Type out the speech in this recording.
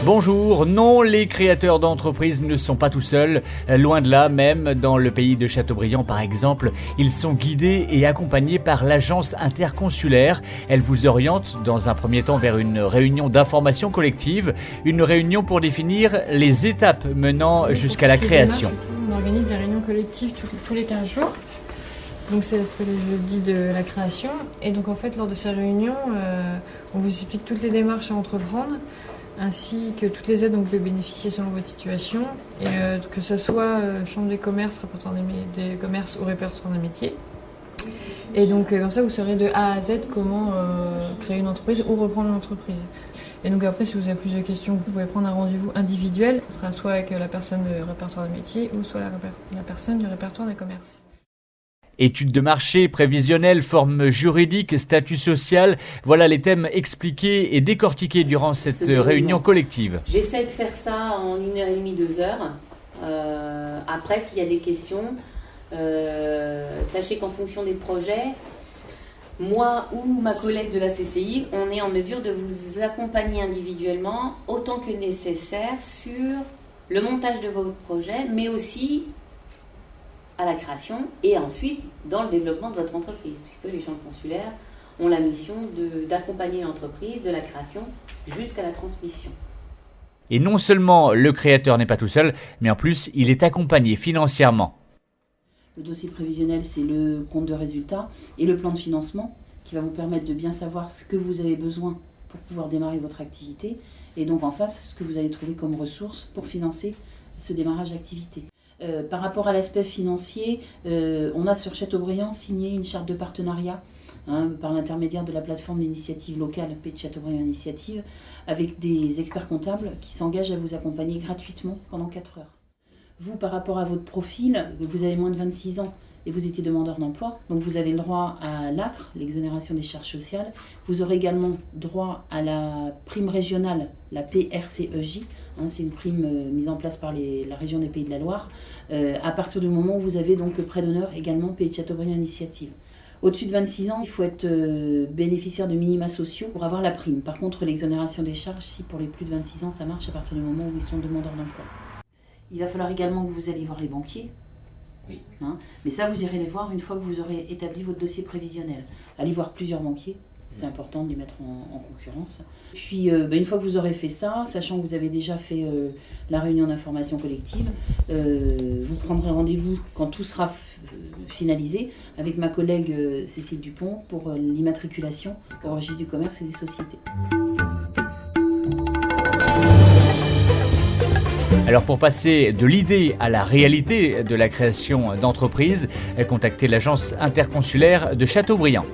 Bonjour, non, les créateurs d'entreprises ne sont pas tout seuls, loin de là, même dans le pays de Châteaubriand par exemple, ils sont guidés et accompagnés par l'agence interconsulaire. Elle vous oriente dans un premier temps vers une réunion d'information collective, une réunion pour définir les étapes menant jusqu'à la création. On organise des réunions collectives tous les 15 jours. Donc c'est ce que je dis de la création. Et donc en fait, lors de ces réunions, on vous explique toutes les démarches à entreprendre, ainsi que toutes les aides dont vous pouvez bénéficier selon votre situation, et que ce soit chambre des commerces, répertoire des commerces ou répertoire des métiers. Et donc comme ça, vous saurez de A à Z comment créer une entreprise ou reprendre une entreprise. Et donc après, si vous avez plus de questions, vous pouvez prendre un rendez-vous individuel. Ce sera soit avec la personne du répertoire des métiers ou soit la personne du répertoire des commerces. Études de marché, prévisionnelle, forme juridique, statut social, voilà les thèmes expliqués et décortiqués durant cette réunion collective. J'essaie de faire ça en 1h30, 2 heures. Après, s'il y a des questions, sachez qu'en fonction des projets, moi ou ma collègue de la CCI, on est en mesure de vous accompagner individuellement autant que nécessaire sur le montage de votre projet, mais aussi à la création et ensuite dans le développement de votre entreprise, puisque les chambres consulaires ont la mission d'accompagner l'entreprise de la création jusqu'à la transmission. Et non seulement le créateur n'est pas tout seul, mais en plus il est accompagné financièrement. Le dossier prévisionnel, c'est le compte de résultat et le plan de financement qui va vous permettre de bien savoir ce que vous avez besoin pour pouvoir démarrer votre activité et donc en face, ce que vous allez trouver comme ressources pour financer ce démarrage d'activité. Par rapport à l'aspect financier, on a sur Châteaubriand signé une charte de partenariat par l'intermédiaire de la plateforme d'initiative locale Pays de Châteaubriand Initiative avec des experts comptables qui s'engagent à vous accompagner gratuitement pendant 4 heures. Vous, par rapport à votre profil, vous avez moins de 26 ans et vous étiez demandeur d'emploi, donc vous avez le droit à l'ACRE, l'exonération des charges sociales. Vous aurez également droit à la prime régionale, la PRCEJ. C'est une prime mise en place par la région des Pays de la Loire, à partir du moment où vous avez donc le prêt d'honneur également Pays de Châteaubriand Initiative. Au-dessus de 26 ans, il faut être bénéficiaire de minima sociaux pour avoir la prime. Par contre, l'exonération des charges, si pour les plus de 26 ans, ça marche à partir du moment où ils sont demandeurs d'emploi. Il va falloir également que vous alliez voir les banquiers. Oui. Mais ça, vous irez les voir une fois que vous aurez établi votre dossier prévisionnel. Allez voir plusieurs banquiers. C'est important de les mettre en concurrence. Puis, une fois que vous aurez fait ça, sachant que vous avez déjà fait la réunion d'information collective, vous prendrez rendez-vous quand tout sera finalisé avec ma collègue Cécile Dupont pour l'immatriculation au registre du commerce et des sociétés. Alors pour passer de l'idée à la réalité de la création d'entreprise, contactez l'agence interconsulaire de Châteaubriand.